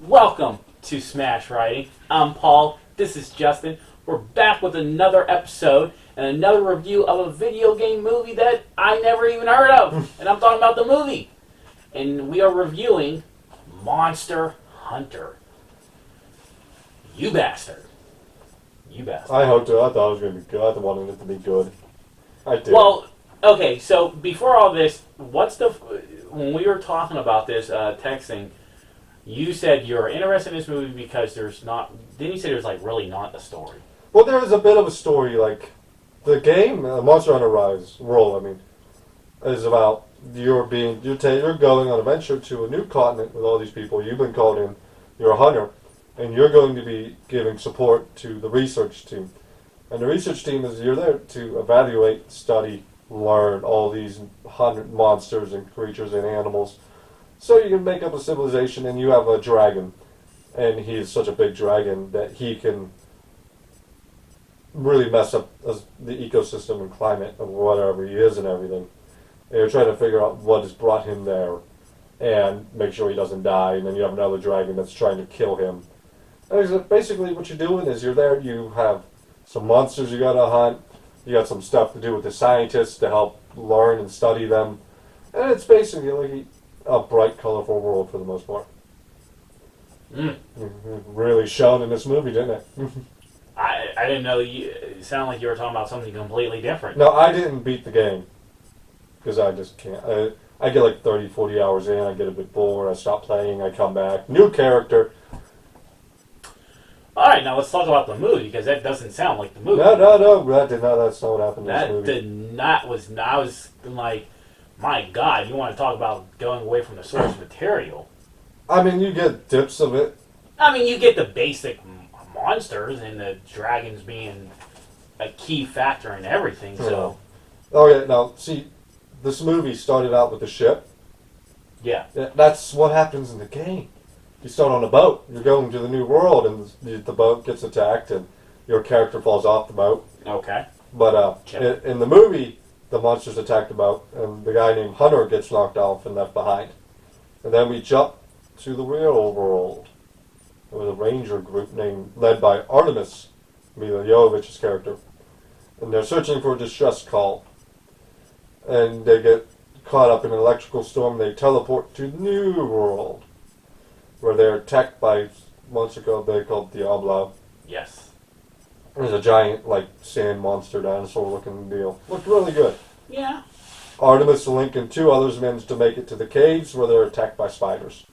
Welcome to Smash Writing. I'm Paul. This is Justin. We're back with another episode and another review of a video game movie that I never even heard of. And I'm talking about the movie. And we are reviewing Monster Hunter. You bastard. You bastard. I hoped it. I thought it was going to be good. I wanted it to be good. I did. Well, okay, so before all this, when we were talking about this, texting, you said you're interested in this movie because didn't you say there's really not a story? Well, there is a bit of a story. Like, the game, Monster Hunter Rise World, is about you're going on an adventure to a new continent with all these people. You've been called in. You're a hunter, and you're going to be giving support to the research team. And the research team you're there to evaluate, study, learn all these monsters and creatures and animals. So you can make up a civilization, and you have a dragon. And he is such a big dragon that he can really mess up the ecosystem and climate of whatever he is and everything. And you're trying to figure out what has brought him there and make sure he doesn't die. And then you have another dragon that's trying to kill him. And basically what you're doing is you're there, you have some monsters you gotta hunt, you got some stuff to do with the scientists to help learn and study them. And it's basically a bright, colorful world for the most part. Really shown in this movie, didn't it? I didn't know it sounded like you were talking about something completely different. No, I didn't beat the game. Because I just can't. I get 30, 40 hours in, I get a bit bored, I stop playing, I come back. New character. Alright, now let's talk about the movie, because that doesn't sound like the movie. No, that's not what happened in this movie. That did not, I was like, my God, you want to talk about going away from the source material. You get dips of it. You get the basic monsters and the dragons being a key factor in everything, so... Oh, yeah, now, see, this movie started out with the ship. Yeah. That's what happens in the game. You start on a boat, you're going to the new world, and the boat gets attacked, and your character falls off the boat. Okay. But in the movie, the monsters attack the boat, and the guy named Hunter gets knocked off and left behind. And then we jump to the real world. There was a ranger group led by Artemis, Mila Jovovich's character. And they're searching for a distress call. And they get caught up in an electrical storm. They teleport to the new world, where they're attacked by monster called Diablo. Yes. There's a giant, sand monster dinosaur-looking deal. Looked really good. Yeah. Artemis, Link, and two others managed to make it to the caves where they're attacked by spiders.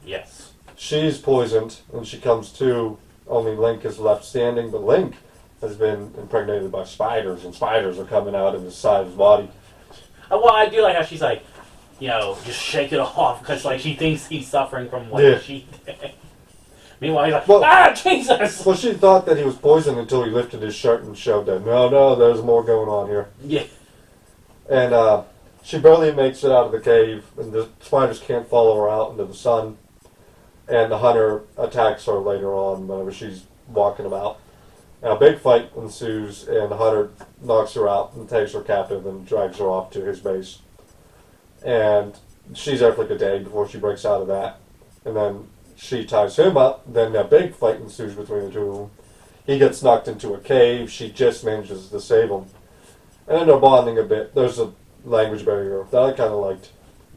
Yes. She's poisoned, and she comes to. Only Link is left standing, but Link has been impregnated by spiders, and spiders are coming out of his side of his body. Well, I do like how she's just shake it off, because she thinks he's suffering from she did. Meanwhile, he's Jesus! Well, she thought that he was poisoned until he lifted his shirt and showed that, no, there's more going on here. Yeah. And she barely makes it out of the cave, and the spiders can't follow her out into the sun. And the hunter attacks her later on whenever she's walking about. And a big fight ensues, and the hunter knocks her out and takes her captive and drags her off to his base. And she's there for a day before she breaks out of that. And then she ties him up, then a big fight ensues between the two of them. He gets knocked into a cave, she just manages to save him. And then they're bonding a bit. There's a language barrier that I kind of liked.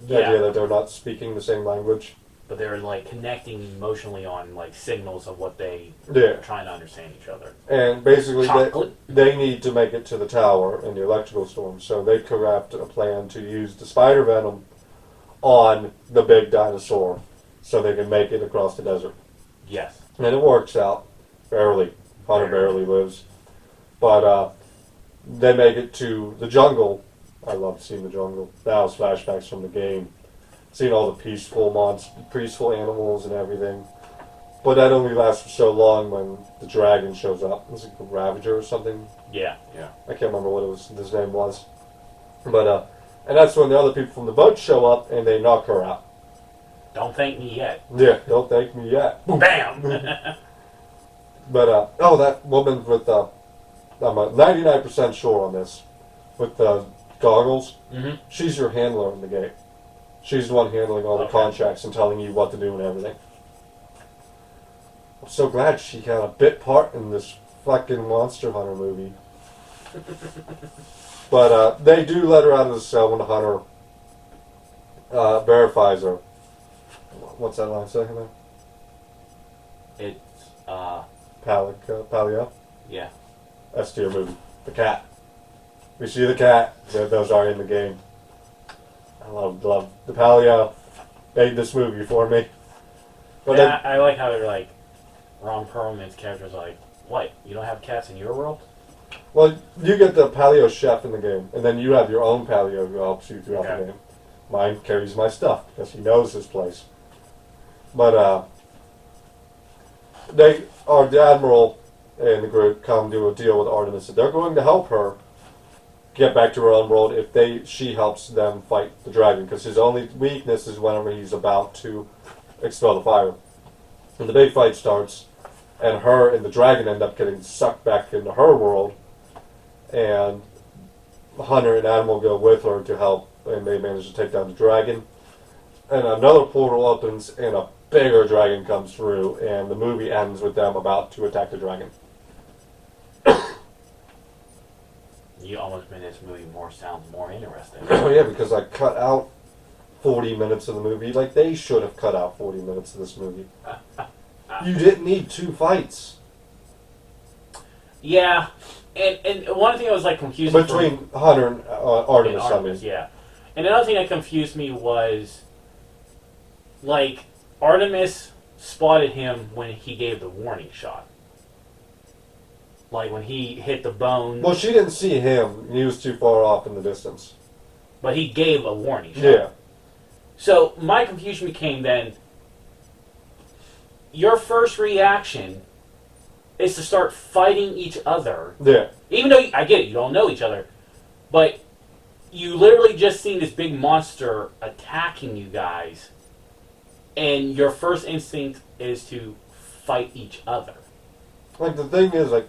The idea that they're not speaking the same language. But they're connecting emotionally on signals of what they are trying to understand each other. And basically they need to make it to the tower in the electrical storm, so they craft a plan to use the spider venom on the big dinosaur so they can make it across the desert. Yes. And it works out. Barely. Hunter barely lives. But they make it to the jungle. I loved seeing the jungle. That was flashbacks from the game. Seeing all the peaceful animals and everything. But that only lasts for so long when the dragon shows up. Was it the Ravager or something? Yeah. I can't remember what his name was. But, and that's when the other people from the boat show up and they knock her out. Don't thank me yet. Yeah, don't thank me yet. Bam! But, that woman with, I'm 99% sure on this, with the goggles, she's your handler in the game. She's the one handling all the contracts and telling you what to do and everything. I'm so glad she had a bit part in this fucking Monster Hunter movie. But they do let her out of the cell when the hunter verifies her. What's that line say? It's, Palio? yeah. That's to your movie. The cat. We see the cat. Those are in the game. I love the Palio made this movie for me. But Yeah, I like how they're like, Ron Perlman's character's like, what? You don't have cats in your world? well, you get the Paleo chef in the game, and then you have your own Paleo who helps you throughout Okay. the game. Mine carries my stuff because he knows his place. But the admiral and the group come to a deal with Artemis that they're going to help her get back to her own world if she helps them fight the dragon, because his only weakness is whenever he's about to expel the fire. And the big fight starts, and her and the dragon end up getting sucked back into her world, and Hunter and Animal go with her to help, and they manage to take down the dragon. And another portal opens, and a bigger dragon comes through, and the movie ends with them about to attack the dragon. You almost made this movie sound more interesting. Oh yeah, because I cut out 40 minutes of the movie. Like, they should have cut out 40 minutes of this movie. You didn't need 2 fights. Yeah, and one thing I was like confused Between Hunter and Artemis, I mean. Artemis, yeah. And another thing that confused me was, like, Artemis spotted him when he gave the warning shot. Like, when he hit the bone. Well, she didn't see him. He was too far off in the distance. But he gave a warning shot. Yeah. So, my confusion became then, your first reaction is to start fighting each other. Yeah. Even though, I get it, you don't know each other. But you literally just seen this big monster attacking you guys. And your first instinct is to fight each other. Like, the thing is, like,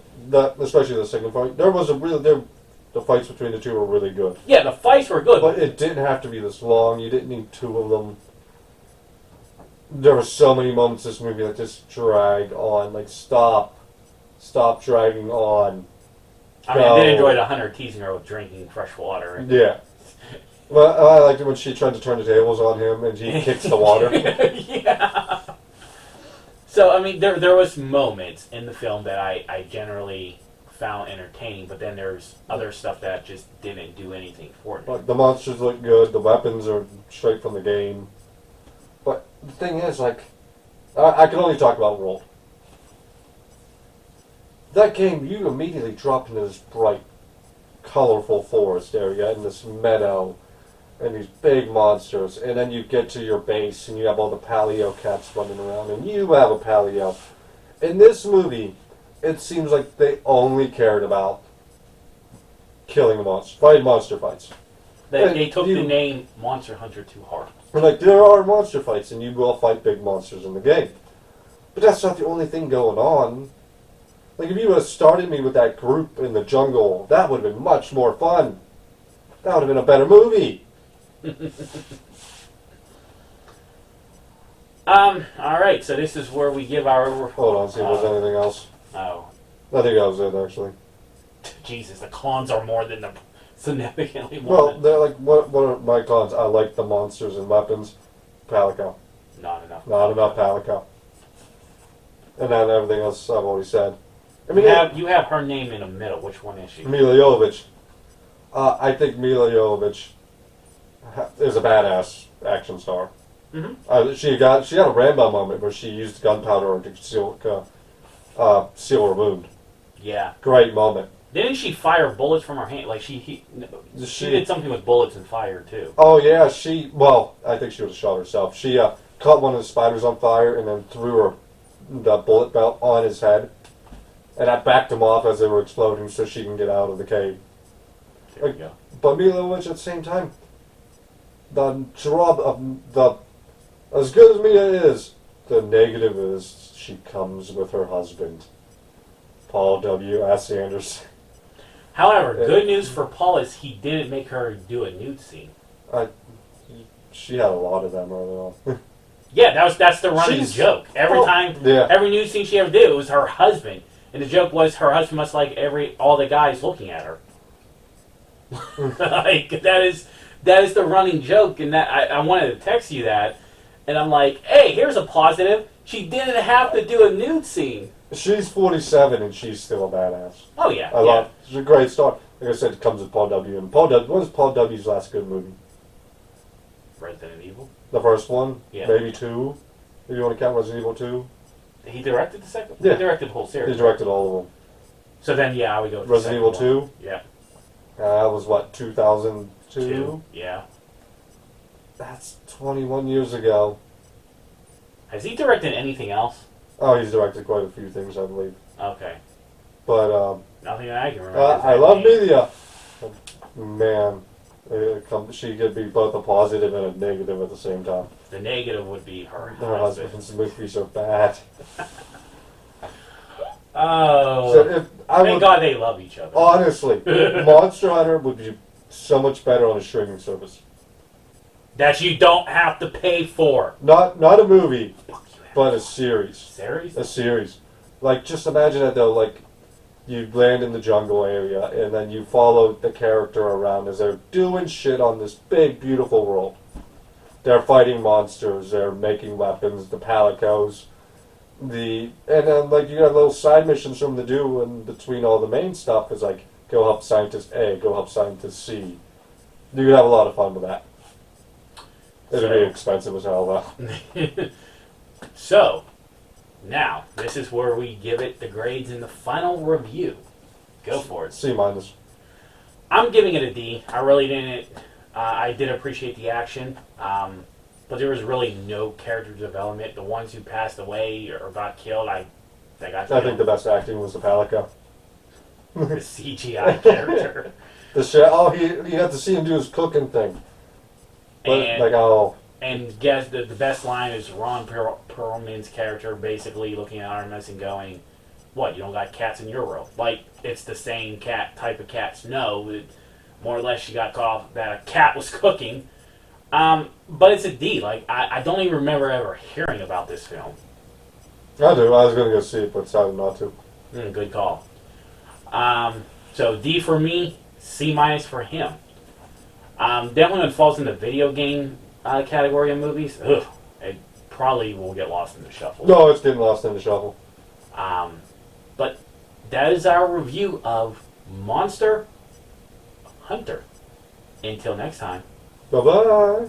especially the second fight, the fights between the two were really good. Yeah, the fights were good. But it didn't have to be this long. You didn't need 2 of them. There were so many moments in this movie that just dragged on. Like, stop dragging on. I mean, I did enjoy the hunter teasing her with drinking fresh water. Yeah. Well, I liked it when she tried to turn the tables on him and he kicks the water. Yeah. So, I mean, there was moments in the film that I generally found entertaining, but then there's other stuff that just didn't do anything for me. Like, the monsters look good, the weapons are straight from the game. But the thing is, like, I can only talk about World. That game, you immediately drop into this bright, colorful forest area and this meadow and these big monsters, and then you get to your base and you have all the paleo cats running around, and you have a paleo. In this movie, it seems like they only cared about killing the monsters, fighting monster fights. They took the name Monster Hunter too hard. We're like, there are monster fights, and you will fight big monsters in the game. But that's not the only thing going on. Like, if you would have started me with that group in the jungle, that would have been much more fun. That would have been a better movie. Alright, so this is where we give our... Hold on, see if there's anything else. Oh. I think that was it, actually. Jesus, the cons are more than the... significantly more Well, than... they're like, what are my cons? I like the monsters and weapons. Palico. Not enough. Not enough Palico. And then everything else I've already said. I mean, You have her name in the middle. Which one is she? Mila Jovovich. I think Mila Jovovich is a badass action star. Mm-hmm. She had a Rambo moment where she used gunpowder to seal her wound. Yeah. Great moment. Didn't she fire bullets from her hand? Like she did something with bullets and fire too. Oh yeah, I think she would have shot herself. She caught one of the spiders on fire and then threw the bullet belt on his head, and that backed him off as they were exploding so she can get out of the cave. There you go. But Mila Jovovich at the same time, as good as Mila is, the negative is she comes with her husband, Paul W.S. Anderson. However, good news for Paul is he didn't make her do a nude scene. She had a lot of them early on. Yeah, that's the running She's- joke. Every time, Yeah. every nude scene she ever did, it was her husband, and the joke was her husband must like all the guys looking at her. Like that is the running joke, and that I wanted to text you that, and I'm like, hey, here's a positive. She didn't have to do a nude scene. She's 47 and she's still a badass. Oh yeah, I love. She's a great star. Like I said, it comes with Paul W. And Paul W. What was Paul W.'s last good movie? Resident Evil. The first one, Yeah. maybe two. If you want to count Resident Evil 2, He directed the second. Yeah. He directed the whole he series. directed all of them. So then, yeah, I would go with the Resident Evil second one. 2, Yeah. that was what 2002. Two. Yeah. That's 21 years ago. Has he directed anything else? Oh, he's directed quite a few things, I believe. Okay. But Nothing that I can remember. I love media. Man, she could be both a positive and a negative at the same time. The negative would be her Her husband. husband's movies are bad. Oh. So if I Thank would, God they love each other. honestly, Monster Hunter would be so much better on a streaming service. That you don't have to pay for. Not a movie, Fuck you, but a series. Series? A series. Like, just imagine it though. Like, you land in the jungle area, and then you follow the character around as they're doing shit on this big, beautiful world. They're fighting monsters. They're making weapons. The palicos. And then like you got little side missions from the do in between all the main stuff is like go help scientist A, go help scientist C. You could have a lot of fun with that. It'd be expensive as hell though. So, now, this is where we give it the grades in the final review. Go for it. C minus. I'm giving it a D. I really didn't. I did appreciate the action, but there was really no character development. The ones who passed away or got killed, they got I killed. think the best acting was the palico. The CGI character. The shit. Oh, you had to see him do his cooking thing. But, And- like And guess the best line is Ron Perlman's character basically looking at Artemis and going, "What? You don't got cats in your world?" Like it's the same type of cats. No, more or less she got caught that a cat was cooking. But it's a D. Like I don't even remember ever hearing about this film. I do. I was gonna go see it, but decided not to. Good call. So D for me, C minus for him. Then when it falls in the video game category of movies, it probably will get lost in the shuffle. No, it's getting lost in the shuffle. But that is our review of Monster Hunter. Until next time. Bye bye.